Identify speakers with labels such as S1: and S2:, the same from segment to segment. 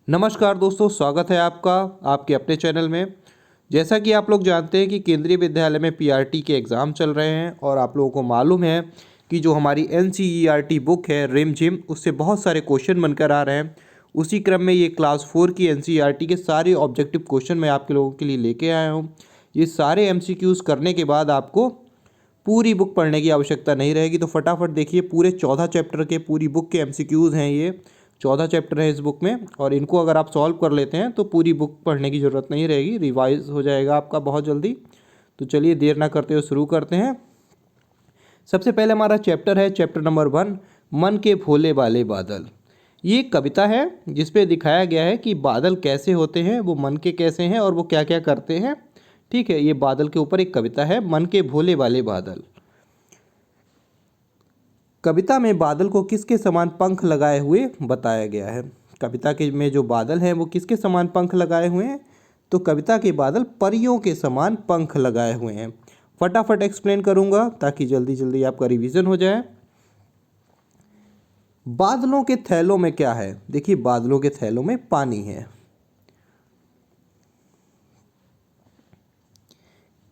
S1: नमस्कार दोस्तों, स्वागत है आपका आपके अपने चैनल में। जैसा कि आप लोग जानते हैं कि केंद्रीय विद्यालय में पीआरटी के एग्ज़ाम चल रहे हैं और आप लोगों को मालूम है कि जो हमारी एनसीईआरटी बुक है रिमझिम, उससे बहुत सारे क्वेश्चन बनकर आ रहे हैं। उसी क्रम में ये क्लास 4 की एनसीईआरटी के सारे ऑब्जेक्टिव क्वेश्चन मैं आपके लोगों के लिए लेके आया हूँ। ये सारे एमसीक्यूज़ करने के बाद आपको पूरी बुक पढ़ने की आवश्यकता नहीं रहेगी। तो फटाफट देखिए, पूरे 14 चैप्टर के पूरी बुक के एमसीक्यूज़ हैं। ये 14 चैप्टर है इस बुक में और इनको अगर आप सॉल्व कर लेते हैं तो पूरी बुक पढ़ने की ज़रूरत नहीं रहेगी, रिवाइज हो जाएगा आपका बहुत जल्दी। तो चलिए देर ना करते हुए शुरू करते हैं। सबसे पहले हमारा चैप्टर है चैप्टर नंबर 1, मन के भोले वाले बादल। ये एक कविता है जिसपे दिखाया गया है कि बादल कैसे होते हैं, वो मन के कैसे हैं और वो क्या क्या करते हैं। ठीक है, ये बादल के ऊपर एक कविता है, मन के भोले वाले बादल। कविता में बादल को किसके समान पंख लगाए हुए बताया गया है। कविता के में जो बादल हैं वो किसके समान पंख लगाए हुए हैं, तो कविता के बादल परियों के समान पंख लगाए हुए हैं। फटाफट एक्सप्लेन करूंगा ताकि जल्दी जल्दी आपका रिवीजन हो जाए। बादलों के थैलों में क्या है? देखिए, बादलों के थैलों में पानी है।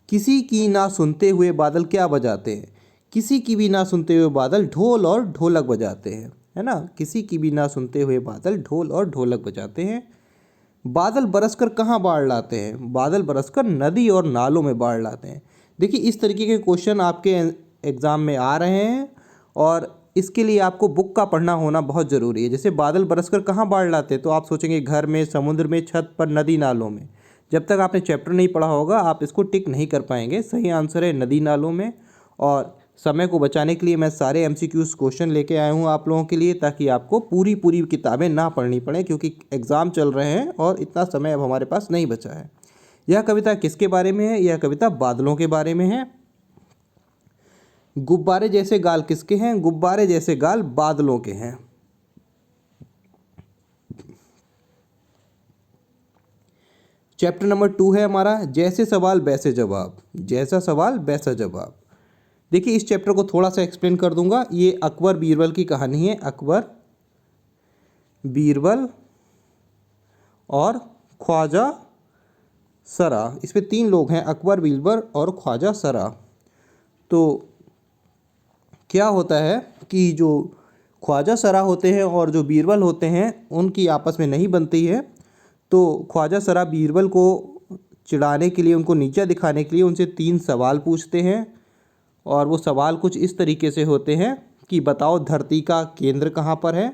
S1: किसी की ना सुनते हुए बादल क्या बजाते हैं? किसी की भी ना सुनते हुए बादल ढोल और ढोलक बजाते हैं, है ना। किसी की भी ना सुनते हुए बादल ढोल और ढोलक बजाते हैं। बादल बरसकर कहाँ बाढ़ लाते हैं? बादल बरसकर नदी और नालों में बाढ़ लाते हैं। देखिए, इस तरीके के क्वेश्चन आपके एग्ज़ाम में आ रहे हैं और इसके लिए आपको बुक का पढ़ना होना बहुत ज़रूरी है। जैसे बादल बरसकर कहाँ बाढ़ लाते हैं, तो आप सोचेंगे घर में, समुद्र में, छत पर, नदी नालों में। जब तक आपने चैप्टर नहीं पढ़ा होगा आप इसको टिक नहीं कर पाएंगे। सही आंसर है नदी नालों में। और समय को बचाने के लिए मैं सारे एमसीक्यूज क्वेश्चन लेके आया हूँ आप लोगों के लिए, ताकि आपको पूरी पूरी किताबें ना पढ़नी पड़े, क्योंकि एग्ज़ाम चल रहे हैं और इतना समय अब हमारे पास नहीं बचा है। यह कविता किसके बारे में है? यह कविता बादलों के बारे में है। गुब्बारे जैसे गाल किसके हैं? गुब्बारे जैसे गाल बादलों के हैं। चैप्टर नंबर 2 है हमारा जैसे सवाल वैसे जवाब। जैसा सवाल वैसा जवाब। देखिए, इस चैप्टर को थोड़ा सा एक्सप्लेन कर दूंगा। ये अकबर बीरबल की कहानी है। अकबर, बीरबल और ख्वाजा सरा। इसमें 3 लोग हैं, अकबर, बीरबल और ख्वाजा सरा। तो क्या होता है कि जो ख्वाजा सरा होते हैं और जो बीरबल होते हैं उनकी आपस में नहीं बनती है। तो ख्वाजा सरा बीरबल को चिढ़ाने के लिए, उनको नीचा दिखाने के लिए उनसे 3 सवाल पूछते हैं। और वो सवाल कुछ इस तरीके से होते हैं कि बताओ धरती का केंद्र कहाँ पर है,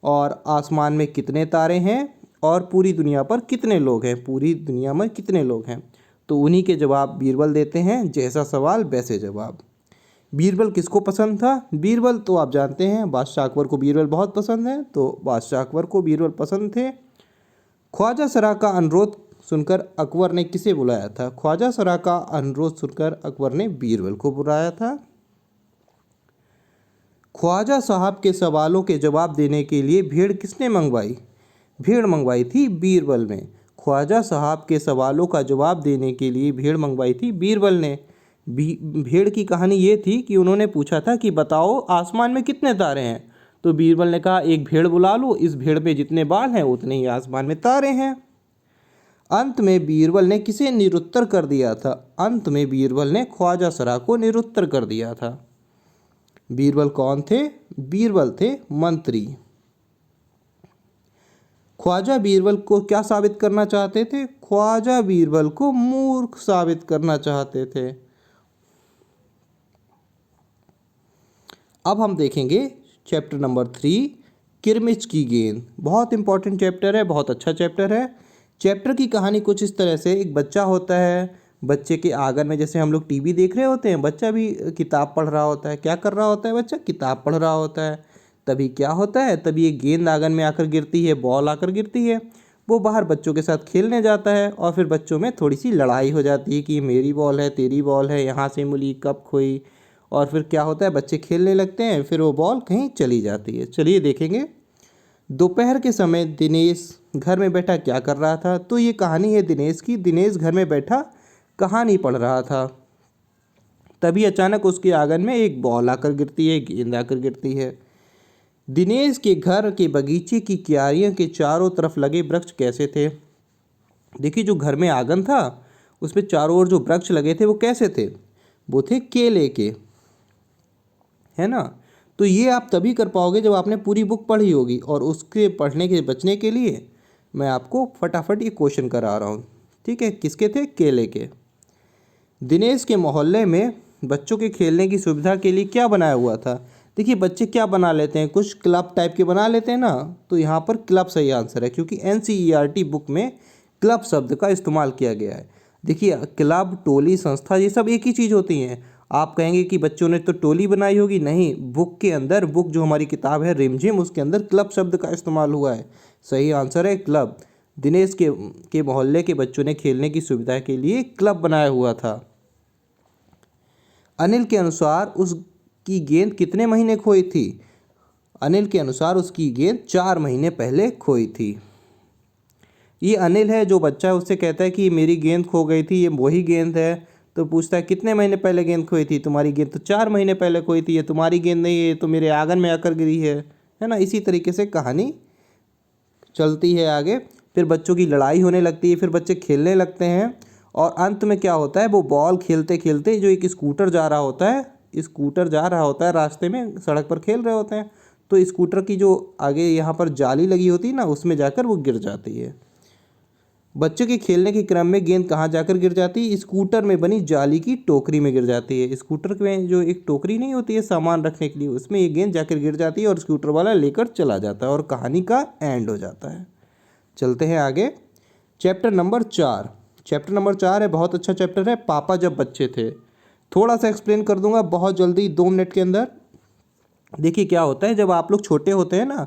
S1: और आसमान में कितने तारे हैं, और पूरी दुनिया पर कितने लोग हैं, पूरी दुनिया में कितने लोग हैं। तो उन्हीं के जवाब बीरबल देते हैं। जैसा सवाल वैसे जवाब। बीरबल किसको पसंद था? बीरबल तो आप जानते हैं, बादशाह अकबर को बीरबल बहुत पसंद है, तो बादशाह अकबर को बीरबल पसंद थे। ख्वाजा सरा का अनुरोध सुनकर अकबर ने किसे बुलाया था? ख्वाजा सरा का अनुरोध सुनकर अकबर ने बीरबल को बुलाया था। ख्वाजा साहब के सवालों के जवाब देने के लिए भेड़ किसने मंगवाई? भेड़ मंगवाई थी बीरबल ने। ख्वाजा साहब के सवालों का जवाब देने के लिए भेड़ मंगवाई थी बीरबल ने। भेड़ की कहानी ये थी कि उन्होंने पूछा था कि बताओ आसमान में कितने तारे हैं। तो बीरबल ने कहा एक भेड़ बुला लो, इस भेड़ में जितने बाल हैं उतने ही आसमान में तारे हैं। अंत में बीरबल ने किसे निरुत्तर कर दिया था? अंत में बीरबल ने ख्वाजा सरा को निरुत्तर कर दिया था। बीरबल कौन थे? बीरबल थे मंत्री। ख्वाजा बीरबल को क्या साबित करना चाहते थे? ख्वाजा बीरबल को मूर्ख साबित करना चाहते थे। अब हम देखेंगे चैप्टर नंबर 3, किरमिच की गेंद। बहुत इंपॉर्टेंट चैप्टर है, बहुत अच्छा चैप्टर है। चैप्टर की कहानी कुछ इस तरह से, एक बच्चा होता है, बच्चे के आंगन में, जैसे हम लोग टीवी देख रहे होते हैं, बच्चा भी किताब पढ़ रहा होता है। क्या कर रहा होता है बच्चा? किताब पढ़ रहा होता है। तभी क्या होता है, तभी एक गेंद आंगन में आकर गिरती है, बॉल आकर गिरती है। वो बाहर बच्चों के साथ खेलने जाता है और फिर बच्चों में थोड़ी सी लड़ाई हो जाती है कि मेरी बॉल है, तेरी बॉल है, यहाँ से मिली, कब खोई। और फिर क्या होता है, बच्चे खेलने लगते हैं, फिर वो बॉल कहीं चली जाती है। चलिए देखेंगे। दोपहर के समय दिनेश घर में बैठा क्या कर रहा था? तो ये कहानी है दिनेश की। दिनेश घर में बैठा कहानी पढ़ रहा था। तभी अचानक उसके आंगन में एक बॉल आकर गिरती है, गेंद आकर गिरती है। दिनेश के घर के बगीचे की क्यारियों के चारों तरफ लगे वृक्ष कैसे थे? देखिए जो घर में आंगन था उसमें चारों ओर जो वृक्ष लगे थे वो कैसे थे? वो थे केले के, है ना। तो ये आप तभी कर पाओगे जब आपने पूरी बुक पढ़ी होगी, और उसके पढ़ने के बचने के लिए मैं आपको फटाफट ये क्वेश्चन करा रहा हूँ। ठीक है, किसके थे? केले के। दिनेश के मोहल्ले में बच्चों के खेलने की सुविधा के लिए क्या बनाया हुआ था? देखिए बच्चे क्या बना लेते हैं, कुछ क्लब टाइप के बना लेते हैं ना, तो यहाँ पर क्लब सही आंसर है, क्योंकि NCERT बुक में क्लब शब्द का इस्तेमाल किया गया है। देखिए क्लब, टोली, संस्था, ये सब एक ही चीज़ होती हैं। आप कहेंगे कि बच्चों ने तो टोली बनाई होगी, नहीं, बुक के अंदर, बुक जो हमारी किताब है रिमझिम, उसके अंदर क्लब शब्द का इस्तेमाल हुआ है। सही आंसर है क्लब। दिनेश के मोहल्ले के बच्चों ने खेलने की सुविधा के लिए क्लब बनाया हुआ था। अनिल के अनुसार उसकी गेंद कितने महीने खोई थी? अनिल के अनुसार उसकी गेंद 4 महीने पहले खोई थी। ये अनिल है जो बच्चा है, उससे कहता है कि मेरी गेंद खो गई थी, ये वही गेंद है। तो पूछता है कितने महीने पहले गेंद खोई थी? तुम्हारी गेंद तो 4 महीने पहले खोई थी, ये तुम्हारी गेंद नहीं है, ये तो मेरे आंगन में आकर गिरी है ना। इसी तरीके से कहानी चलती है आगे। फिर बच्चों की लड़ाई होने लगती है, फिर बच्चे खेलने लगते हैं, और अंत में क्या होता है, वो बॉल खेलते खेलते जो एक स्कूटर जा रहा होता है, स्कूटर जा रहा होता है रास्ते में, सड़क पर खेल रहे होते हैं, तो स्कूटर की जो आगे यहाँ पर जाली लगी होती है ना, उसमें जाकर वो गिर जाती है। बच्चों के खेलने के क्रम में गेंद कहाँ जाकर गिर जाती है? स्कूटर में बनी जाली की टोकरी में गिर जाती है। स्कूटर में जो एक टोकरी नहीं होती है सामान रखने के लिए, उसमें ये गेंद जाकर गिर जाती है और स्कूटर वाला लेकर चला जाता है, और कहानी का एंड हो जाता है। चलते हैं आगे। Chapter number 4। चैप्टर नंबर 4 है, बहुत अच्छा चैप्टर है, पापा जब बच्चे थे। थोड़ा सा एक्सप्लेन कर दूंगा बहुत जल्दी, 2 मिनट के अंदर। देखिए क्या होता है, जब आप लोग छोटे होते हैं ना,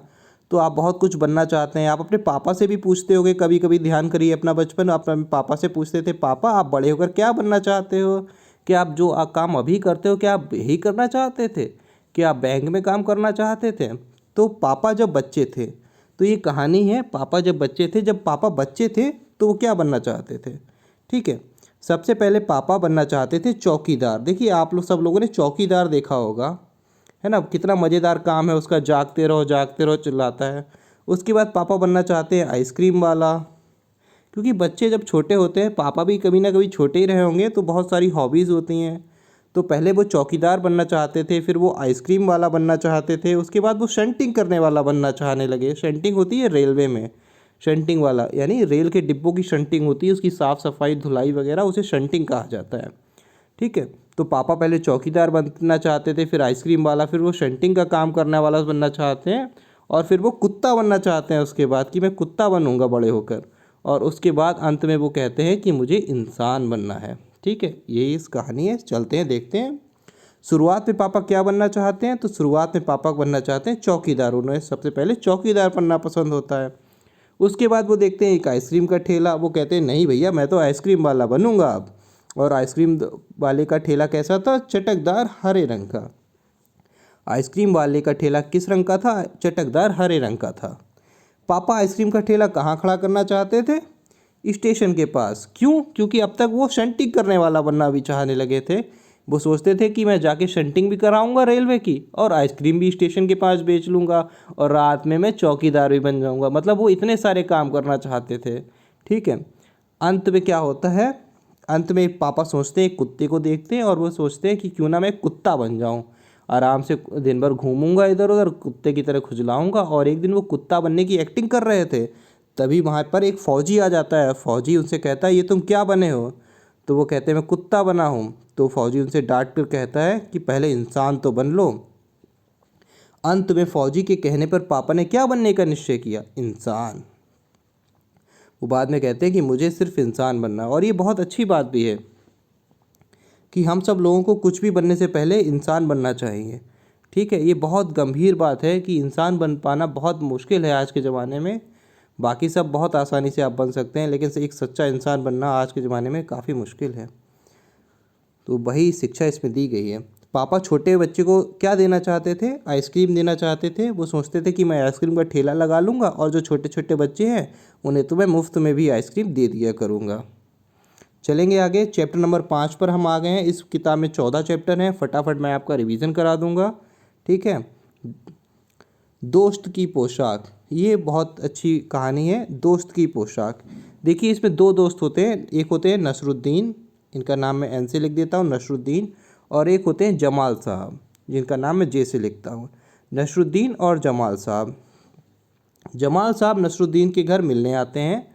S1: तो आप बहुत कुछ बनना चाहते हैं। आप अपने पापा से भी पूछते होगे, कभी कभी ध्यान करिए अपना बचपन, आप अपने पापा से पूछते थे, पापा आप बड़े होकर क्या बनना चाहते हो? क्या आप जो काम अभी करते हो क्या आप यही करना चाहते थे? क्या आप बैंक में काम करना चाहते थे? तो पापा जब बच्चे थे, तो ये कहानी है, पापा जब बच्चे थे। जब पापा बच्चे थे तो वो क्या बनना चाहते थे? ठीक है, सबसे पहले पापा बनना चाहते थे चौकीदार। देखिए आप लोग, सब लोगों ने चौकीदार देखा होगा, है ना, कितना मज़ेदार काम है उसका, जागते रहो चिल्लाता है। उसके बाद पापा बनना चाहते हैं आइसक्रीम वाला, क्योंकि बच्चे जब छोटे होते हैं, पापा भी कभी ना कभी छोटे ही रहे होंगे, तो बहुत सारी हॉबीज़ होती हैं। तो पहले वो चौकीदार बनना चाहते थे, फिर वो आइसक्रीम वाला बनना चाहते थे, उसके बाद वो शंटिंग करने वाला बनना चाहने लगे। शंटिंग होती है रेलवे में, शंटिंग वाला यानी रेल के डिब्बों की शंटिंग होती है, उसकी साफ़ सफाई धुलाई वगैरह, उसे शंटिंग कहा जाता है। ठीक है, तो पापा पहले चौकीदार बनना चाहते थे, फिर आइसक्रीम वाला, फिर वो शंटिंग का काम करने वाला बनना चाहते हैं, और फिर वो कुत्ता बनना चाहते हैं उसके बाद, कि मैं कुत्ता बनूंगा बड़े होकर। और उसके बाद अंत में वो कहते हैं कि मुझे इंसान बनना है। ठीक है, यही इस कहानी है। चलते हैं देखते हैं। शुरुआत में पापा क्या बनना चाहते हैं? तो शुरुआत में पापा बनना चाहते हैं चौकीदार, उन्हें सबसे पहले चौकीदार बनना पसंद होता है। उसके बाद वो देखते हैं एक आइसक्रीम का ठेला, वो कहते हैं नहीं भैया मैं तो आइसक्रीम वाला बनूंगा अब। और आइसक्रीम वाले का ठेला कैसा था? चटकदार हरे रंग का। आइसक्रीम वाले का ठेला किस रंग का था? चटकदार हरे रंग का था। पापा आइसक्रीम का ठेला कहाँ खड़ा करना चाहते थे? स्टेशन के पास। क्यों? क्योंकि अब तक वो शंटिंग करने वाला बनना भी चाहने लगे थे। वो सोचते थे कि मैं जाके शंटिंग भी कराऊंगा रेलवे की, और आइसक्रीम भी स्टेशन के पास बेच लूँगा, और रात में मैं चौकीदार भी बन जाऊँगा। मतलब वो इतने सारे काम करना चाहते थे। ठीक है, अंत में क्या होता है? अंत में पापा सोचते हैं, कुत्ते को देखते हैं, और वो सोचते हैं कि क्यों ना मैं कुत्ता बन जाऊं, आराम से दिन भर घूमूंगा इधर उधर, कुत्ते की तरह खुजलाऊंगा। और एक दिन वो कुत्ता बनने की एक्टिंग कर रहे थे, तभी वहाँ पर एक फ़ौजी आ जाता है। फ़ौजी उनसे कहता है ये तुम क्या बने हो? तो वो कहते हैं मैं कुत्ता बना हूँ। तो फ़ौजी उनसे डांट कर कहता है कि पहले इंसान तो बन लो। अंत में फ़ौजी के कहने पर पापा ने क्या बनने का निश्चय किया? इंसान। वो बाद में कहते हैं कि मुझे सिर्फ इंसान बनना है। और ये बहुत अच्छी बात भी है कि हम सब लोगों को कुछ भी बनने से पहले इंसान बनना चाहिए। ठीक है, ये बहुत गंभीर बात है कि इंसान बन पाना बहुत मुश्किल है आज के ज़माने में। बाकी सब बहुत आसानी से आप बन सकते हैं, लेकिन एक सच्चा इंसान बनना आज के ज़माने में काफ़ी मुश्किल है। तो वही शिक्षा इसमें दी गई है। पापा छोटे बच्चे को क्या देना चाहते थे? आइसक्रीम देना चाहते थे। वो सोचते थे कि मैं आइसक्रीम का ठेला लगा लूँगा, और जो छोटे छोटे बच्चे हैं उन्हें तो मैं मुफ्त में भी आइसक्रीम दे दिया करूँगा। चलेंगे आगे। चैप्टर नंबर 5 पर हम आ गए हैं। इस किताब में 14 चैप्टर हैं, फटाफट मैं आपका रिवीजन करा दूंगा। ठीक है, दोस्त की पोशाक, ये बहुत अच्छी कहानी है। दोस्त की पोशाक, देखिए इसमें दो दोस्त होते हैं, एक होते हैं नसरुद्दीन, इनका नाम मैं एन से लिख देता हूँ नसरुद्दीन, और एक होते हैं जमाल साहब जिनका नाम मैं जे से लिखता हूँ। नसरुद्दीन और जमाल साहब, जमाल साहब नसरुद्दीन के घर मिलने आते हैं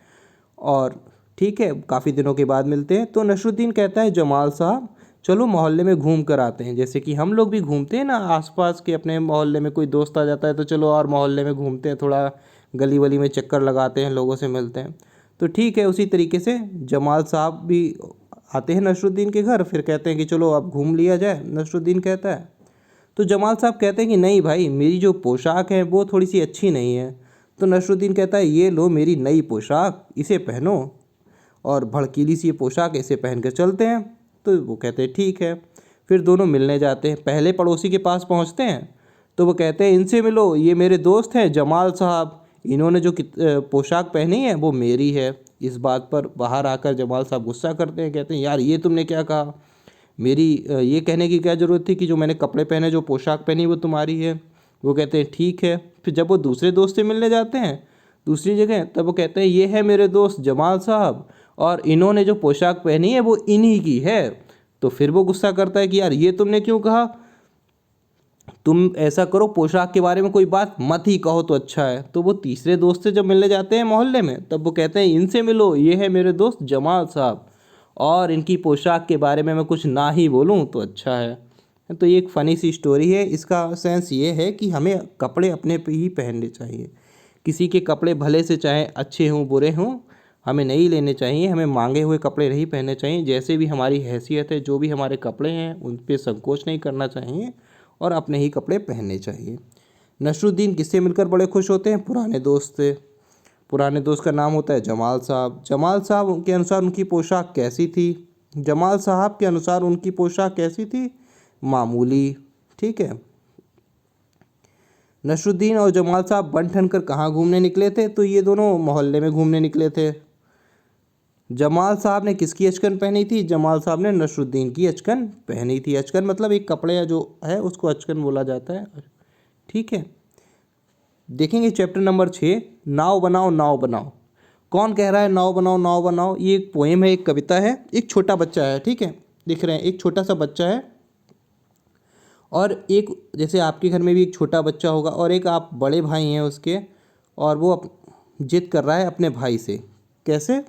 S1: और ठीक है, काफ़ी दिनों के बाद मिलते हैं। तो नसरुद्दीन कहता है जमाल साहब चलो मोहल्ले में घूम कर आते हैं, जैसे कि हम लोग भी घूमते हैं ना, आसपास के अपने मोहल्ले में कोई दोस्त आ जाता है तो चलो और मोहल्ले में घूमते हैं, थोड़ा गली वली में चक्कर लगाते हैं, लोगों से मिलते हैं। तो ठीक है, उसी तरीके से जमाल साहब भी आते हैं नसरुद्दीन के घर, फिर कहते हैं कि चलो अब घूम लिया जाए, नसरुद्दीन कहता है। तो जमाल साहब कहते हैं कि नहीं भाई, मेरी जो पोशाक है वो थोड़ी सी अच्छी नहीं है। तो नसरुद्दीन कहता है ये लो मेरी नई पोशाक, इसे पहनो, और भड़कीली सी ये पोशाक, इसे पहन कर चलते हैं। तो वो कहते हैं ठीक है। फिर दोनों मिलने जाते हैं, पहले पड़ोसी के पास पहुंचते हैं तो वो कहते हैं इनसे मिलो, ये मेरे दोस्त हैं जमाल साहब, इन्होंने जो पोशाक पहनी है वो मेरी है। इस बात पर बाहर आकर जमाल साहब गुस्सा करते हैं, कहते हैं यार ये तुमने क्या कहा, मेरी ये कहने की क्या ज़रूरत थी कि जो मैंने कपड़े पहने, जो पोशाक पहनी वो तुम्हारी है। वो कहते हैं ठीक है। फिर जब वो दूसरे दोस्त से मिलने जाते हैं दूसरी जगह, तब वो कहते हैं ये है मेरे दोस्त जमाल साहब और इन्होंने जो पोशाक पहनी है वो इन्हीं की है। तो फिर वो गुस्सा करता है कि यार ये तुमने क्यों कहा, तुम ऐसा करो पोशाक के बारे में कोई बात मत ही कहो तो अच्छा है। तो वो तीसरे दोस्त से जब मिलने जाते हैं मोहल्ले में, तब वो कहते हैं इनसे मिलो, ये है मेरे दोस्त जमाल साहब और इनकी पोशाक के बारे में मैं कुछ ना ही बोलूं तो अच्छा है। तो ये एक फ़नी सी स्टोरी है। इसका सेंस ये है कि हमें कपड़े अपने पे ही पहनने चाहिए, किसी के कपड़े भले से चाहे अच्छे हों बुरे हों हमें नहीं लेने चाहिए, हमें मांगे हुए कपड़े नहीं पहनने चाहिए। जैसे भी हमारी हैसियत है, जो भी हमारे कपड़े हैं उन पे संकोच नहीं करना चाहिए और अपने ही कपड़े पहनने चाहिए। नसरुद्दीन किससे मिलकर बड़े खुश होते हैं, पुराने दोस्त से। पुराने दोस्त का नाम होता है जमाल साहब। जमाल साहब के अनुसार उनकी पोशाक कैसी थी, जमाल साहब के अनुसार उनकी पोशाक कैसी थी, मामूली। ठीक है। नसरुद्दीन और जमाल साहब बन ठन कर कहाँ घूमने निकले थे, तो ये दोनों मोहल्ले में घूमने निकले थे। जमाल साहब ने किसकी अचकन पहनी थी, जमाल साहब ने नसरुद्दीन की अचकन पहनी थी। अचकन मतलब एक कपड़े जो है उसको अचकन बोला जाता है। ठीक है। देखेंगे चैप्टर नंबर 6, नाव बनाओ नाव बनाओ। कौन कह रहा है नाव बनाओ नाव बनाओ, ये एक पोएम है, एक कविता है। एक छोटा बच्चा है, ठीक है, दिख रहे हैं, एक छोटा सा बच्चा है और एक, जैसे आपके घर में भी एक छोटा बच्चा होगा और एक आप बड़े भाई हैं उसके, और वो जिद कर रहा है अपने भाई से। कैसे,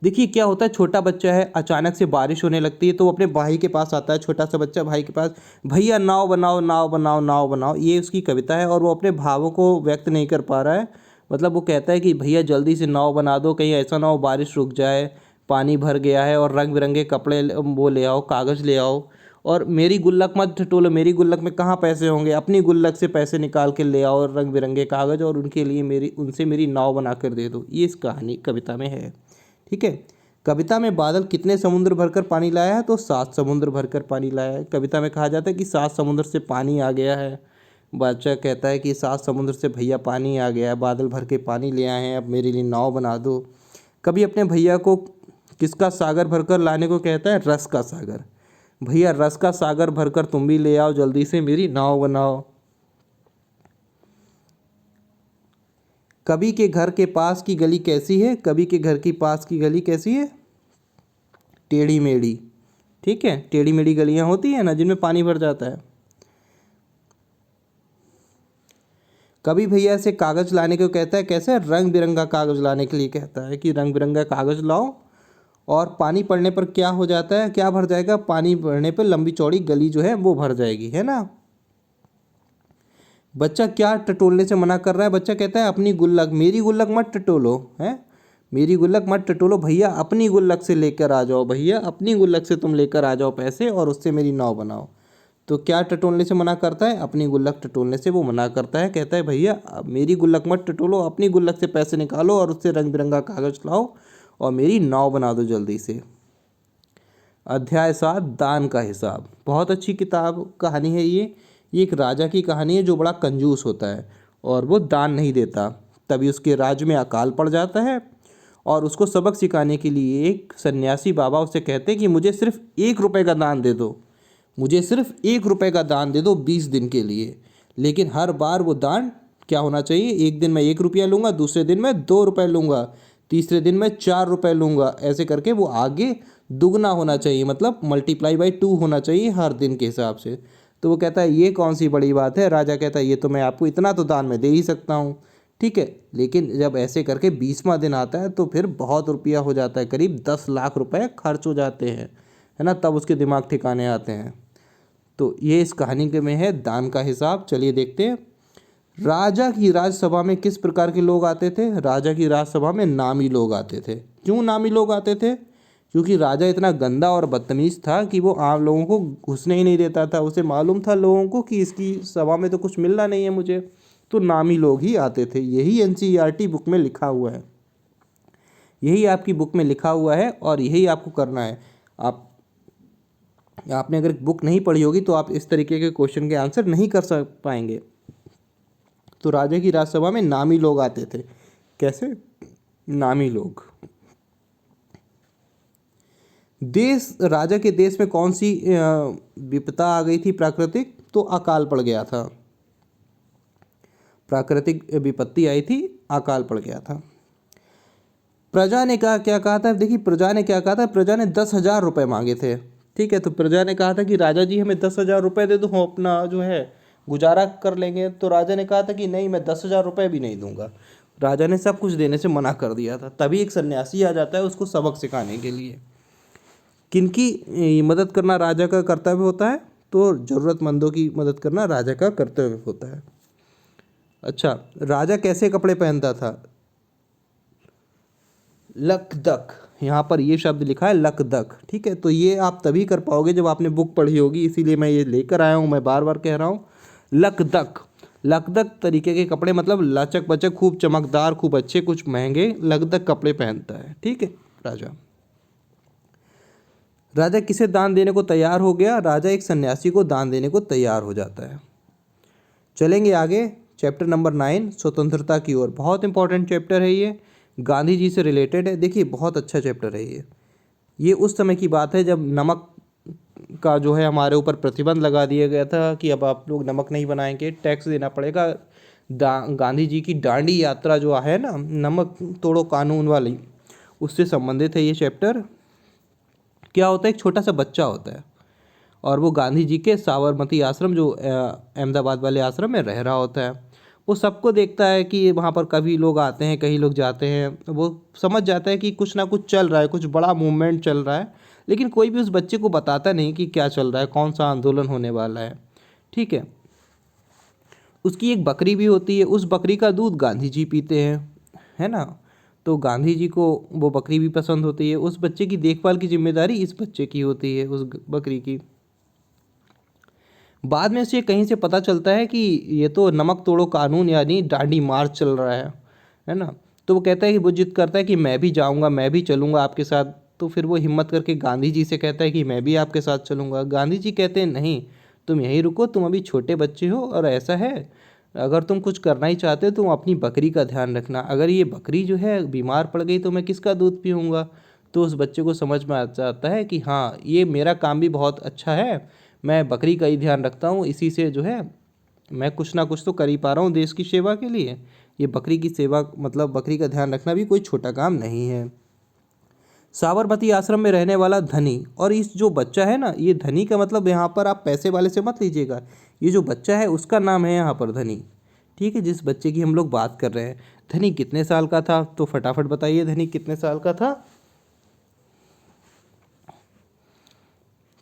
S1: देखिए क्या होता है, छोटा बच्चा है, अचानक से बारिश होने लगती है तो वो अपने भाई के पास आता है, छोटा सा बच्चा भाई के पास, भैया नाव बनाओ नाव बनाओ नाव बनाओ। ये उसकी कविता है और वो अपने भावों को व्यक्त नहीं कर पा रहा है। मतलब वो कहता है कि भैया जल्दी से नाव बना दो, कहीं ऐसा ना हो बारिश रुक जाए, पानी भर गया है, और रंग बिरंगे कपड़े वो ले आओ, कागज़ ले आओ, और मेरी गुल्लक मत टटोलो, मेरी गुल्लक में कहाँ पैसे होंगे, अपनी गुल्लक से पैसे निकाल के ले आओ, रंग बिरंगे कागज़, और उनके लिए उनसे मेरी नाव बना कर दे दो। ये इस कहानी कविता में है। ठीक है। कविता में बादल कितने समुद्र भरकर पानी लाया है, तो 7 समुद्र भरकर पानी लाया है। कविता में कहा जाता है कि 7 समुद्र से पानी आ गया है। बच्चा कहता है कि 7 समुद्र से भैया पानी आ गया है, बादल भर के पानी ले आए हैं, अब मेरे लिए नाव बना दो। कभी अपने भैया को किसका सागर भरकर लाने को कहता है, रस का सागर। भैया रस का सागर भरकर तुम भी ले आओ, जल्दी से मेरी नाव बनाओ। कभी के घर के पास की गली कैसी है, कभी के घर के पास की गली कैसी है, टेढ़ी मेढ़ी। ठीक है, टेढ़ी मेढ़ी गलियां होती है ना जिनमें पानी भर जाता है। कभी भैया से कागज़ लाने को कहता है, कैसे, रंग बिरंगा कागज़ लाने के लिए कहता है कि रंग बिरंगा कागज़ लाओ, और पानी पड़ने पर क्या हो जाता है, क्या भर जाएगा, पानी भरने पर लंबी चौड़ी गली जो है वो भर जाएगी, है ना। बच्चा क्या टटोलने से मना कर रहा है, बच्चा कहता है अपनी गुल्लक, मेरी गुल्लक मत टटोलो, है, मेरी गुल्लक मत टटोलो, भैया अपनी गुल्लक से लेकर आ जाओ, भैया अपनी गुल्लक से तुम लेकर आ जाओ पैसे और उससे मेरी नाव बनाओ। तो क्या टटोलने से मना करता है, अपनी गुल्लक टटोलने से वो मना करता है। कहता है भैया मेरी गुल्लक मत टटोलो, अपनी गुल्लक से पैसे निकालो और उससे रंग बिरंगा कागज़ लाओ और मेरी नाव बना दो जल्दी से। अध्याय 7, दान का हिसाब। बहुत अच्छी किताब कहानी है ये एक राजा की कहानी है जो बड़ा कंजूस होता है और वो दान नहीं देता। तभी उसके राज्य में अकाल पड़ जाता है और उसको सबक सिखाने के लिए एक सन्यासी बाबा उससे कहते हैं कि मुझे सिर्फ 1 रुपये का दान दे दो, मुझे सिर्फ 1 रुपये का दान दे दो 20 दिन के लिए। लेकिन हर बार वो दान क्या होना चाहिए, एक दिन मैं 1 रुपया लूँगा, दूसरे दिन मैं 2 रुपये लूँगा, तीसरे दिन मैं 4 रुपये लूँगा, ऐसे करके वो आगे दुगना होना चाहिए, मतलब मल्टीप्लाई बाई 2 होना चाहिए हर दिन के हिसाब से। तो वो कहता है ये कौन सी बड़ी बात है। राजा कहता है ये तो मैं आपको इतना तो दान में दे ही सकता हूँ, ठीक है। लेकिन जब ऐसे करके 20वां दिन आता है तो फिर बहुत रुपया हो जाता है, करीब 10 लाख रुपए खर्च हो जाते हैं, है ना। तब उसके दिमाग ठिकाने आते हैं। तो ये इस कहानी के में है दान का हिसाब। चलिए देखते हैं। राजा की राजसभा में किस प्रकार के लोग आते थे। राजा की राजसभा में नामी लोग आते थे। क्यों नामी लोग आते थे? क्योंकि राजा इतना गंदा और बदतमीज़ था कि वो आम लोगों को घुसने ही नहीं देता था। उसे मालूम था लोगों को कि इसकी सभा में तो कुछ मिलना नहीं है मुझे, तो नामी लोग ही आते थे। यही एनसीईआरटी बुक में लिखा हुआ है, यही आपकी बुक में लिखा हुआ है और यही आपको करना है। आपने अगर बुक नहीं पढ़ी होगी तो आप इस तरीके के क्वेश्चन के आंसर नहीं कर पाएंगे। तो राजा की राजसभा में नामी लोग आते थे। कैसे नामी लोग? राजा के देश में कौन सी विपदा आ गई थी प्राकृतिक? तो अकाल पड़ गया था, प्राकृतिक विपत्ति आई थी, अकाल पड़ गया था। प्रजा ने क्या कहा था? देखिए प्रजा ने क्या कहा था, प्रजा ने 10,000 रुपये मांगे थे, ठीक है। तो प्रजा ने कहा था कि राजा जी हमें 10,000 रुपये दे दो, हम अपना जो है गुजारा कर लेंगे। तो राजा ने कहा था कि नहीं, मैं 10,000 रुपये भी नहीं दूंगा। राजा ने सब कुछ देने से मना कर दिया था। तभी एक सन्यासी आ जाता है उसको सबक सिखाने के लिए। किनकी मदद करना राजा का कर्तव्य होता है? तो ज़रूरतमंदों की मदद करना राजा का कर्तव्य होता है। अच्छा, राजा कैसे कपड़े पहनता था? लकदक, यहाँ पर ये शब्द लिखा है लकदक, ठीक है। तो ये आप तभी कर पाओगे जब आपने बुक पढ़ी होगी, इसीलिए मैं ये लेकर आया हूँ, मैं बार बार कह रहा हूँ। लकदक, लकदक तरीके के कपड़े, मतलब लचक बचक, खूब चमकदार, खूब अच्छे, कुछ महंगे लकदक कपड़े पहनता है, ठीक है राजा। राजा किसे दान देने को तैयार हो गया? राजा एक सन्यासी को दान देने को तैयार हो जाता है। चलेंगे आगे, चैप्टर नंबर 9 स्वतंत्रता की ओर। बहुत इंपॉर्टेंट चैप्टर है ये, गांधी जी से रिलेटेड है। देखिए बहुत अच्छा चैप्टर है ये उस समय की बात है जब नमक का जो है हमारे ऊपर प्रतिबंध लगा दिया गया था कि अब आप लोग नमक नहीं बनाएंगे, टैक्स देना पड़ेगा। गांधी जी की दांडी यात्रा जो है ना, नमक तोड़ो कानून वाली, उससे संबंधित है ये चैप्टर। क्या होता है, एक छोटा सा बच्चा होता है और वो गांधी जी के साबरमती आश्रम, जो अहमदाबाद वाले आश्रम में रह रहा होता है। वो सबको देखता है कि वहाँ पर कभी लोग आते हैं, कहीं लोग जाते हैं। वो समझ जाता है कि कुछ ना कुछ चल रहा है, कुछ बड़ा मूवमेंट चल रहा है, लेकिन कोई भी उस बच्चे को बताता नहीं कि क्या चल रहा है, कौन सा आंदोलन होने वाला है, ठीक है। उसकी एक बकरी भी होती है, उस बकरी का दूध गांधी जी पीते हैं, है ना। तो गांधी जी को वो बकरी भी पसंद होती है। उस बच्चे की देखभाल की जिम्मेदारी इस बच्चे की होती है, उस बकरी की। बाद में उसे कहीं से पता चलता है कि ये तो नमक तोड़ो कानून यानी दांडी मार्च चल रहा है ना। तो वो कहता है कि वो जिद करता है कि मैं भी जाऊंगा, मैं भी चलूंगा आपके साथ। तो फिर वो हिम्मत करके गांधी जी से कहता है कि मैं भी आपके साथ चलूंगा। गांधी जी कहते हैं नहीं, तुम यहीं रुको, तुम अभी छोटे बच्चे हो, और ऐसा है अगर तुम कुछ करना ही चाहते हो तो तुम अपनी बकरी का ध्यान रखना। अगर ये बकरी जो है बीमार पड़ गई तो मैं किसका दूध पीऊँगा। तो उस बच्चे को समझ में आ जाता है कि हाँ, ये मेरा काम भी बहुत अच्छा है, मैं बकरी का ही ध्यान रखता हूँ, इसी से जो है मैं कुछ ना कुछ तो कर ही पा रहा हूँ देश की सेवा के लिए। ये बकरी की सेवा, मतलब बकरी का ध्यान रखना भी कोई छोटा काम नहीं है। साबरमती आश्रम में रहने वाला धनी, और इस जो बच्चा है ना, ये धनी का मतलब यहाँ पर आप पैसे वाले से मत लीजिएगा, ये जो बच्चा है उसका नाम है यहाँ पर धनी, ठीक है। जिस बच्चे की हम लोग बात कर रहे हैं। धनी कितने साल का था? तो फटाफट बताइए, धनी कितने साल का था?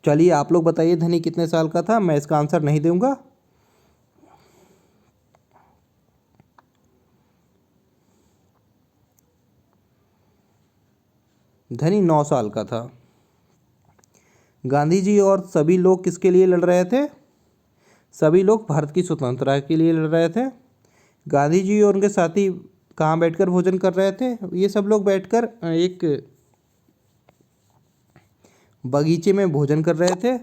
S1: चलिए आप लोग बताइए, धनी कितने साल का था? मैं इसका आंसर नहीं दूंगा। धनी 9 साल का था। गांधी जी और सभी लोग किसके लिए लड़ रहे थे? सभी लोग भारत की स्वतंत्रता के लिए लड़ रहे थे। गांधी जी और उनके साथी कहाँ बैठकर भोजन कर रहे थे? ये सब लोग बैठकर एक बगीचे में भोजन कर रहे थे।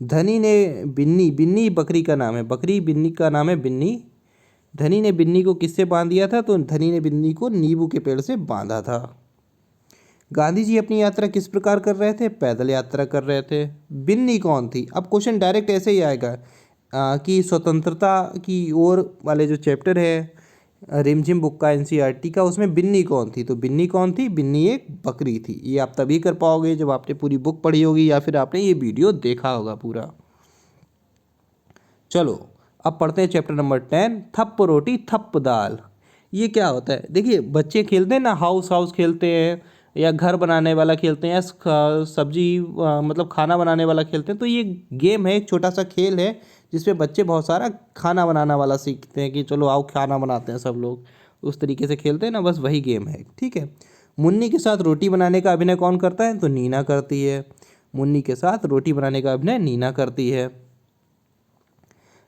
S1: धनी ने बिन्नी, बिन्नी बकरी का नाम है, बकरी बिन्नी का नाम है बिन्नी। धनी ने बिन्नी को किससे बांध दिया था? तो धनी ने बिन्नी को नींबू के पेड़ से बांधा था। गांधी जी अपनी यात्रा किस प्रकार कर रहे थे? पैदल यात्रा कर रहे थे। बिन्नी कौन थी? अब क्वेश्चन डायरेक्ट ऐसे ही आएगा कि स्वतंत्रता की ओर वाले जो चैप्टर है रिमझिम बुक का एनसीईआरटी का, उसमें बिन्नी कौन थी? तो बिन्नी कौन थी? बिन्नी एक बकरी थी। ये आप तभी कर पाओगे जब आपने पूरी बुक पढ़ी होगी या फिर आपने ये वीडियो देखा होगा पूरा। चलो अब पढ़ते हैं चैप्टर नंबर 10, थप्प रोटी थप्प दाल। ये क्या होता है? देखिए बच्चे खेलते हैं ना, हाउस हाउस खेलते हैं या घर बनाने वाला खेलते हैं या सब्जी मतलब खाना बनाने वाला खेलते हैं। तो ये गेम है, एक छोटा सा खेल है जिसमें बच्चे बहुत सारा खाना बनाना वाला सीखते हैं कि चलो आओ खाना बनाते हैं सब लोग, उस तरीके से खेलते हैं ना, बस वही गेम है। ठीक है। मुन्नी के साथ रोटी बनाने का अभिनय कौन करता है? तो नीना करती है। मुन्नी के साथ रोटी बनाने का अभिनय नीना करती है।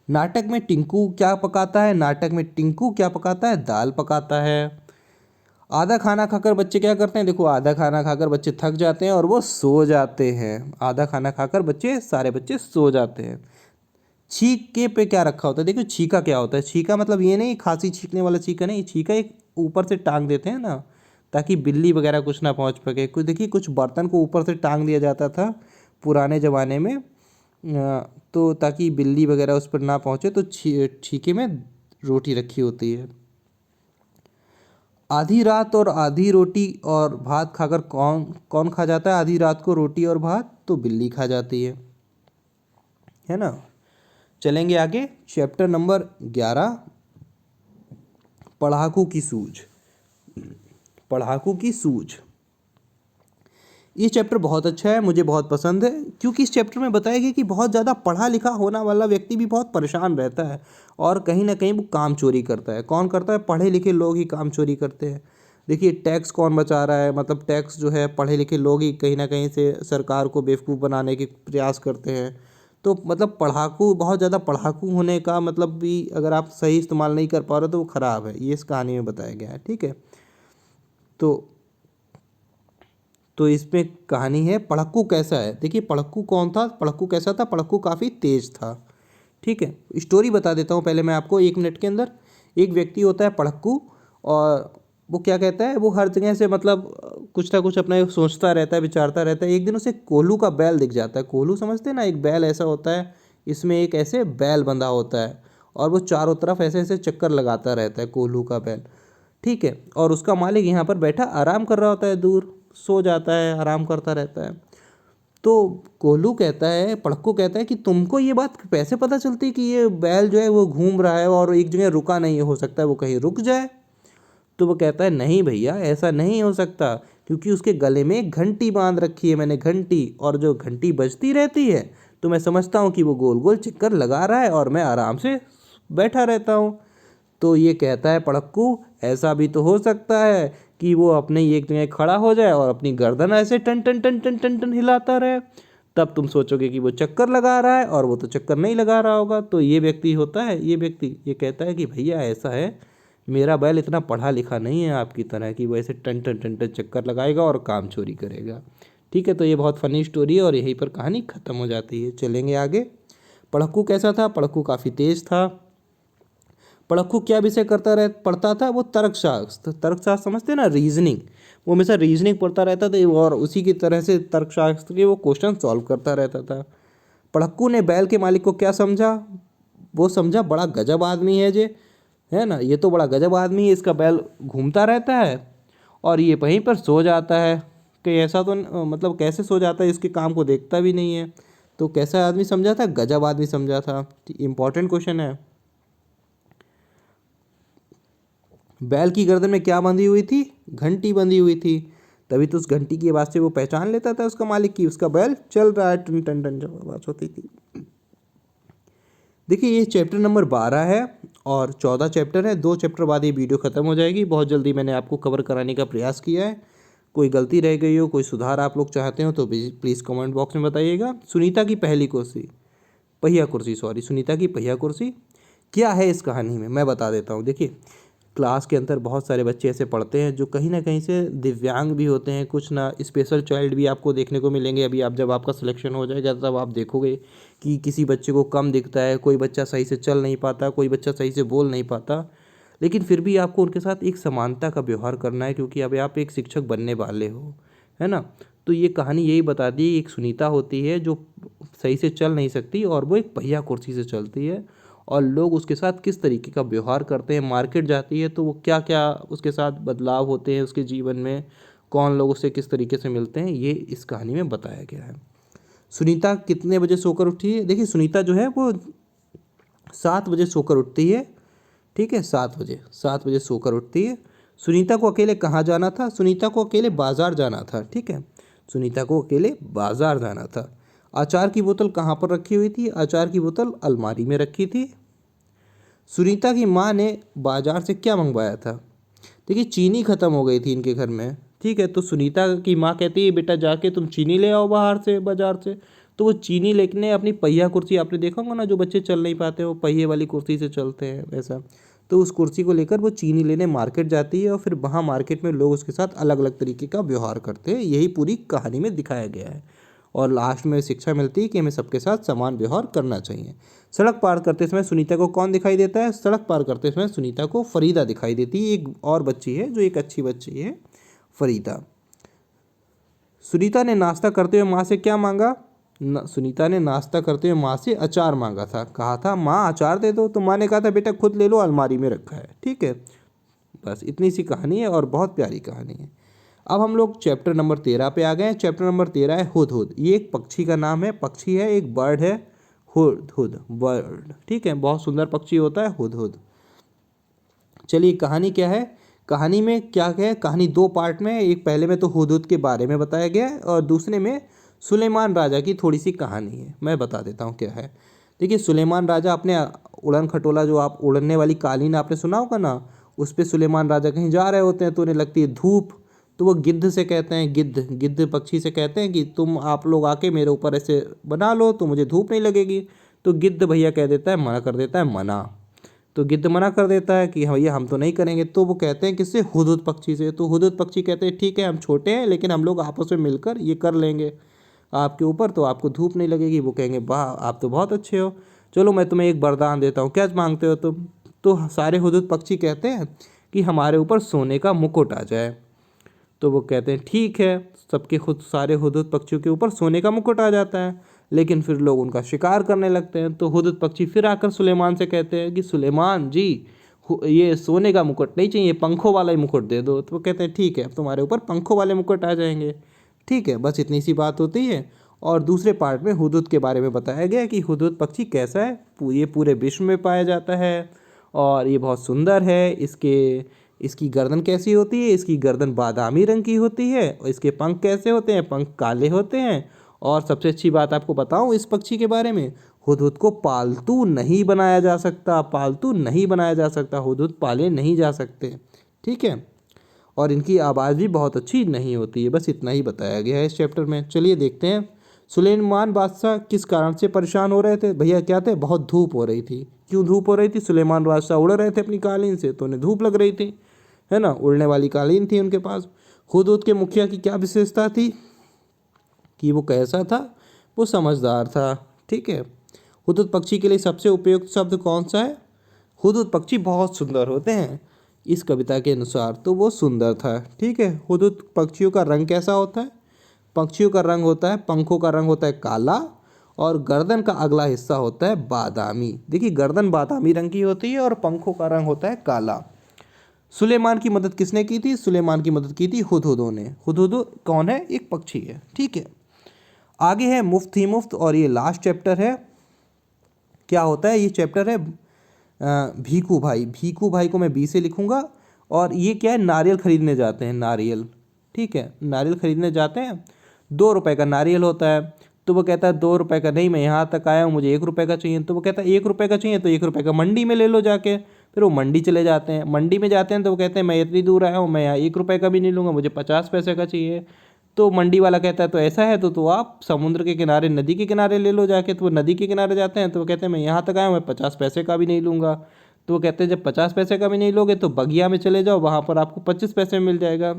S1: नाटक में टिंकू क्या पकाता है? नाटक में टिंकू क्या पकाता है? दाल पकाता है। आधा खाना खाकर बच्चे क्या करते हैं? देखो आधा खाना खाकर बच्चे थक जाते हैं और वो सो जाते हैं। आधा खाना खाकर सारे बच्चे सो जाते हैं। छीके पे क्या रखा होता है? देखो छीका क्या होता है? छीका मतलब ये नहीं खांसी छींकने वाला छीका नहीं, छीका एक ऊपर से टांग देते हैं ना ताकि बिल्ली वगैरह कुछ ना पहुंच सके। कुछ देखिए कुछ बर्तन को ऊपर से टांग दिया जाता था पुराने ज़माने में, तो ताकि बिल्ली वगैरह उस पर ना पहुंचे, तो छीके में रोटी रखी होती है। आधी रात और आधी रोटी और भात खाकर कौन कौन खा जाता है? आधी रात को रोटी और भात तो बिल्ली खा जाती है ना। चलेंगे आगे, चैप्टर नंबर 11, पढ़ाकू की सूझ। पढ़ाकू की सूझ ये चैप्टर बहुत अच्छा है, मुझे बहुत पसंद है, क्योंकि इस चैप्टर में बताया गया कि बहुत ज़्यादा पढ़ा लिखा होने वाला व्यक्ति भी बहुत परेशान रहता है और कहीं ना कहीं वो काम चोरी करता है। कौन करता है? पढ़े लिखे लोग ही काम चोरी करते हैं। देखिए टैक्स कौन बचा रहा है? मतलब टैक्स जो है पढ़े लिखे लोग ही कहीं ना कहीं से सरकार को बेवकूफ़ बनाने के प्रयास करते हैं। तो मतलब पढ़ाकू, बहुत ज़्यादा पढ़ाकू होने का मतलब भी अगर आप सही इस्तेमाल नहीं कर पा रहे तो वो ख़राब है, ये इस कहानी में बताया गया है। ठीक है। तो इसमें कहानी है पढ़क्कू कैसा है। देखिए पढ़क्कू कौन था? पढ़क्कू कैसा था? पढ़क्कू काफ़ी तेज था। ठीक है। स्टोरी बता देता हूँ पहले मैं आपको 1 मिनट के अंदर। एक व्यक्ति होता है पढ़क्कू और वो क्या कहता है, वो हर जगह से मतलब कुछ ना कुछ अपना सोचता रहता है, विचारता रहता है। एक दिन उसे कोल्हू का बैल दिख जाता है। कोल्हू समझते हैं ना, एक बैल ऐसा होता है, इसमें एक ऐसे बैल बंधा होता है और वो चारों तरफ ऐसे ऐसे चक्कर लगाता रहता है, कोल्हू का बैल। ठीक है। और उसका मालिक यहाँ पर बैठा आराम कर रहा होता है, दूर सो जाता है, आराम करता रहता है। तो कोल्हू कहता है, पढ़क्कू कहता है कि तुमको ये बात कैसे पता चलती कि ये बैल जो है वो घूम रहा है और एक जगह रुका नहीं, हो सकता है वो कहीं रुक जाए। तो वो कहता है नहीं भैया ऐसा नहीं हो सकता, क्योंकि उसके गले में एक घंटी बांध रखी है मैंने, घंटी, और जो घंटी बजती रहती है तो मैं समझता हूँ कि वो गोल गोल चक्कर लगा रहा है और मैं आराम से बैठा रहता हूँ। तो ये कहता है पढ़क्कू ऐसा भी तो हो सकता है कि वो अपने ही एक जगह खड़ा हो जाए और अपनी गर्दन ऐसे टन टन टन टन टन टन हिलाता रहे, तब तुम सोचोगे कि वो चक्कर लगा रहा है और वो तो चक्कर नहीं लगा रहा होगा। तो ये व्यक्ति होता है, ये व्यक्ति ये कहता है कि भैया ऐसा है, मेरा बैल इतना पढ़ा लिखा नहीं है आपकी तरह कि वो ऐसे टन टन टन टन चक्कर लगाएगा और काम चोरी करेगा। ठीक है। तो ये बहुत फनी स्टोरी है और यहीं पर कहानी ख़त्म हो जाती है। चलेंगे आगे। पढ़क्कू कैसा था? पढ़क्कू काफ़ी तेज था। पढ़क्कू क्या विषय पढ़ता था? वो तर्कशास्त्र। तर्कशास्त्र समझते हैं ना, रीजनिंग। वो हमेशा रीजनिंग पढ़ता रहता था और उसी की तरह से तर्कशास्त्र के वो क्वेश्चन सॉल्व करता रहता था। पढ़क्कू ने बैल के मालिक को क्या समझा? वो समझा बड़ा गजब आदमी है जे, है ना, ये तो बड़ा गजब आदमी है, इसका बैल घूमता रहता है और ये वहीं पर सो जाता है। कि ऐसा तो मतलब कैसे सो जाता है, इसके काम को देखता भी नहीं है। तो कैसा आदमी समझा था? गजब आदमी समझा था। इंपॉर्टेंट क्वेश्चन है। बैल की गर्दन में क्या बंधी हुई थी? घंटी बंधी हुई थी। तभी तो उस घंटी की आवाज़ से वो पहचान लेता था उसका मालिक की उसका बैल चल रहा है, टन टन टन जब आवाज़ होती थी। देखिए ये चैप्टर नंबर 12 है और 14 चैप्टर है। 2 चैप्टर बाद ये वीडियो ख़त्म हो जाएगी। बहुत जल्दी मैंने आपको कवर कराने का प्रयास किया है। कोई गलती रह गई हो, कोई सुधार आप लोग चाहते हो तो प्लीज़ कमेंट बॉक्स में बताइएगा। सुनीता की पहली कुर्सी, पहिया कुर्सी, सॉरी, सुनीता की पहिया कुर्सी क्या है इस कहानी में, मैं बता देता हूँ। देखिए क्लास के अंदर बहुत सारे बच्चे ऐसे पढ़ते हैं जो कहीं ना कहीं से दिव्यांग भी होते हैं, कुछ ना स्पेशल चाइल्ड भी आपको देखने को मिलेंगे। अभी आप जब आपका सिलेक्शन हो जाएगा तब आप देखोगे कि किसी बच्चे को कम दिखता है, कोई बच्चा सही से चल नहीं पाता, कोई बच्चा सही से बोल नहीं पाता, लेकिन फिर भी आपको उनके साथ एक समानता का व्यवहार करना है, क्योंकि अब आप एक शिक्षक बनने वाले हो। है ना। तो ये कहानी यही बताती है, एक सुनीता होती है जो सही से चल नहीं सकती और वो एक पहिया कुर्सी से चलती है, और लोग उसके साथ किस तरीके का व्यवहार करते हैं। मार्केट जाती है तो वो क्या क्या उसके साथ बदलाव होते हैं उसके जीवन में, कौन लोग उससे किस तरीके से मिलते हैं, ये इस कहानी में बताया गया है। सुनीता कितने बजे सोकर उठी है? देखिए सुनीता जो है वो 7 बजे सोकर उठती है। ठीक है, 7 बजे सोकर उठती है। सुनीता को अकेले कहाँ जाना था? सुनीता को अकेले बाजार जाना था। ठीक है, सुनीता को अकेले बाजार जाना था। अचार की बोतल कहाँ पर रखी हुई थी? अचार की बोतल अलमारी में रखी थी। सुनीता की माँ ने बाजार से क्या मंगवाया था? देखिए चीनी खत्म हो गई थी इनके घर में। ठीक है, तो सुनीता की माँ कहती है बेटा जाके तुम चीनी ले आओ बाहर से, बाजार से। तो वो चीनी लेने अपनी पहिया कुर्सी, आपने देखा होगा ना जो बच्चे चल नहीं पाते वो पहिए वाली कुर्सी से चलते हैं वैसा, तो उस कुर्सी को लेकर वो चीनी लेने मार्केट जाती है, और फिर वहाँ मार्केट में लोग उसके साथ अलग अलग तरीके का व्यवहार करते हैं। यही पूरी कहानी में दिखाया गया है, और लास्ट में शिक्षा मिलती है कि हमें सबके साथ समान व्यवहार करना चाहिए। सड़क पार करते समय सुनीता को कौन दिखाई देता है? सड़क पार करते समय सुनीता को फरीदा दिखाई देती है, एक और बच्ची है जो एक अच्छी बच्ची है, फरीदा। सुनीता ने नाश्ता करते हुए माँ से क्या मांगा? सुनीता ने नाश्ता करते हुए माँ से अचार मांगा था। कहा था माँ अचार दे दो, तो माँ ने कहा था बेटा खुद ले लो, अलमारी में रखा है। ठीक है, बस इतनी सी कहानी है और बहुत प्यारी कहानी है। अब हम लोग चैप्टर नंबर 13 पे आ गए हैं। चैप्टर नंबर 13 है हुदहुद। ये एक पक्षी का नाम है, पक्षी है, एक बर्ड है, हुदहुद बर्ड। ठीक है, बहुत सुंदर पक्षी होता है हुदहुद। चलिए कहानी क्या है? कहानी में क्या है? कहानी 2 पार्ट में है। एक पहले में तो हुदहुद के बारे में बताया गया है, और दूसरे में सुलेमान राजा की थोड़ी सी कहानी है। मैं बता देता हूँ क्या है। देखिए सुलेमान राजा अपने उड़न खटोला, जो आप उड़ने वाली कालीन आपने सुना होगा ना, उस पर सुलेमान राजा कहीं जा रहे होते हैं तो उन्हें लगती है धूप। तो वो गिद्ध से कहते हैं, गिद्ध गिद्ध पक्षी से कहते हैं कि तुम आप लोग आके मेरे ऊपर ऐसे बना लो तो मुझे धूप नहीं लगेगी। तो गिद्ध भैया कह देता है, मना कर देता है, मना। तो गिद्ध मना कर देता है कि हाँ भैया हम तो नहीं करेंगे। तो वो कहते हैं किससे? हुदहुद पक्षी से। तो हुदहुद पक्षी कहते हैं ठीक है हम छोटे हैं लेकिन हम लोग आपस में मिलकर ये कर लेंगे आपके ऊपर, तो आपको धूप नहीं लगेगी। वो कहेंगे वाह आप तो बहुत अच्छे हो, चलो मैं तुम्हें एक वरदान देता हूँ, क्या मांगते हो तुम? तो सारे हुदहुद पक्षी कहते हैं कि हमारे ऊपर सोने का मुकुट आ जाए। तो वो कहते हैं ठीक है, सबके खुद सारे हुदहुद पक्षियों के ऊपर सोने का मुकुट आ जाता है। लेकिन फिर लोग उनका शिकार करने लगते हैं। तो हुदहुद पक्षी फिर आकर सुलेमान से कहते हैं कि सुलेमान जी ये सोने का मुकुट नहीं चाहिए, पंखों वाला ही मुकुट दे दो। तो वो कहते हैं ठीक है तुम्हारे ऊपर पंखों वाले मुकुट आ जाएंगे। ठीक है, बस इतनी सी बात होती है। और दूसरे पार्ट में हुदहुद के बारे में बताया गया कि हुदहुद पक्षी कैसा है, ये पूरे विश्व में पाया जाता है और ये बहुत सुंदर है। इसकी गर्दन कैसी होती है? इसकी गर्दन बादामी रंग की होती है। और इसके पंख कैसे होते हैं? पंख काले होते हैं। और सबसे अच्छी बात आपको बताऊं इस पक्षी के बारे में, हुदहुद को पालतू नहीं बनाया जा सकता, पालतू नहीं बनाया जा सकता, हुदहुद पाले नहीं जा सकते। ठीक है, और इनकी आवाज़ भी बहुत अच्छी नहीं होती है। बस इतना ही बताया गया है इस चैप्टर में। चलिए देखते हैं सुलेमान बादशाह किस कारण से परेशान हो रहे थे। भैया क्या थे? बहुत धूप हो रही थी। क्यों धूप हो रही थी? सुलेमान बादशाह उड़ रहे थे अपनी कालीन से तो उन्हें धूप लग रही थी, है ना, उड़ने वाली कालीन थी उनके पास। हुदहुद के मुखिया की क्या विशेषता थी कि वो कैसा था? वो समझदार था। ठीक है, हुदहुद पक्षी के लिए सबसे उपयुक्त शब्द कौन सा है? हुदहुद पक्षी बहुत सुंदर होते हैं इस कविता के अनुसार, तो वो सुंदर था। ठीक है, हुदहुद पक्षियों का रंग कैसा होता है? पक्षियों का रंग होता है, पंखों का रंग होता है काला, और गर्दन का अगला हिस्सा होता है बादामी। देखिए गर्दन बादामी रंग की होती है और पंखों का रंग होता है काला। सुलेमान की मदद किसने की थी? सुलेमान की मदद की थी हुदहुदों ने। हुदहुद कौन है? एक पक्षी है। ठीक है, आगे है मुफ्त ही मुफ्त, और ये लास्ट चैप्टर है। क्या होता है? ये चैप्टर है भीखू भाई। भीखू भाई को मैं बी से लिखूंगा। और ये क्या है? नारियल खरीदने जाते हैं, नारियल। ठीक है, नारियल खरीदने जाते हैं। 2 रुपए का नारियल होता है। तो वो कहता है 2 रुपए का नहीं, मैं यहाँ तक आया हूँ, मुझे 1 रुपए का चाहिए। तो वो कहता है 1 रुपए का चाहिए तो 1 रुपए का मंडी में ले लो जाके। फिर वो मंडी चले जाते हैं। मंडी में जाते हैं तो वो कहते हैं मैं इतनी दूर आया हूँ, मैं यहाँ 1 रुपए का भी नहीं लूँगा, मुझे 50 पैसे का चाहिए। तो मंडी वाला कहता है तो ऐसा है तो आप समुद्र के किनारे, नदी के किनारे ले लो जाके। तो वो नदी के किनारे जाते हैं तो वो कहते हैं मैं यहाँ तक आया हूँ, मैं 50 पैसे का भी नहीं लूँगा। तो वो कहते हैं जब 50 पैसे का भी नहीं लोगे तो बगिया में चले जाओ, वहाँ पर आपको 25 पैसे में मिल जाएगा।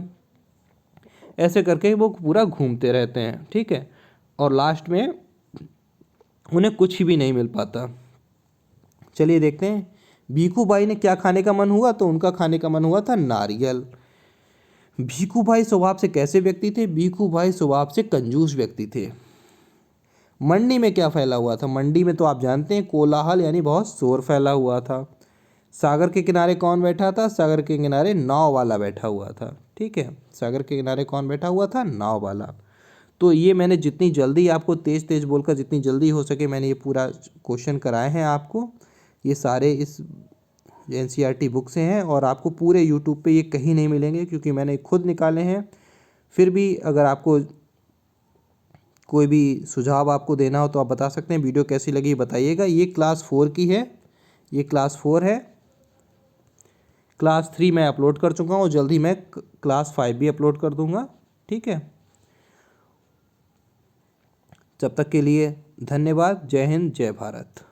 S1: ऐसे करके वो पूरा घूमते रहते हैं। ठीक है, और लास्ट में उन्हें कुछ भी नहीं मिल पाता। चलिए देखते हैं भीखू भाई ने क्या खाने का मन हुआ। तो उनका खाने का मन हुआ था नारियल। भीखू भाई स्वभाव से कैसे व्यक्ति थे? भीखू भाई स्वभाव से कंजूस व्यक्ति थे। मंडी में क्या फैला हुआ था? मंडी में तो आप जानते हैं कोलाहल यानी बहुत शोर फैला हुआ था। सागर के किनारे कौन बैठा था? सागर के किनारे नाव वाला बैठा हुआ था। ठीक है, सागर के किनारे कौन बैठा हुआ था? नाव वाला। तो ये मैंने जितनी जल्दी आपको तेज़ तेज़ बोलकर जितनी जल्दी हो सके मैंने ये पूरा क्वेश्चन कराए हैं आपको। ये सारे इस NCERT बुक से हैं और आपको पूरे यूट्यूब पे ये कहीं नहीं मिलेंगे क्योंकि मैंने खुद निकाले हैं। फिर भी अगर आपको कोई भी सुझाव आपको देना हो तो आप बता सकते हैं। वीडियो कैसी लगी बताइएगा। ये क्लास 4 की है, ये क्लास 4 है। क्लास 3 मैं अपलोड कर चुका हूँ, जल्दी मैं क्लास 5 भी अपलोड कर दूँगा। ठीक है, जब तक के लिए धन्यवाद। जय हिंद, जय भारत।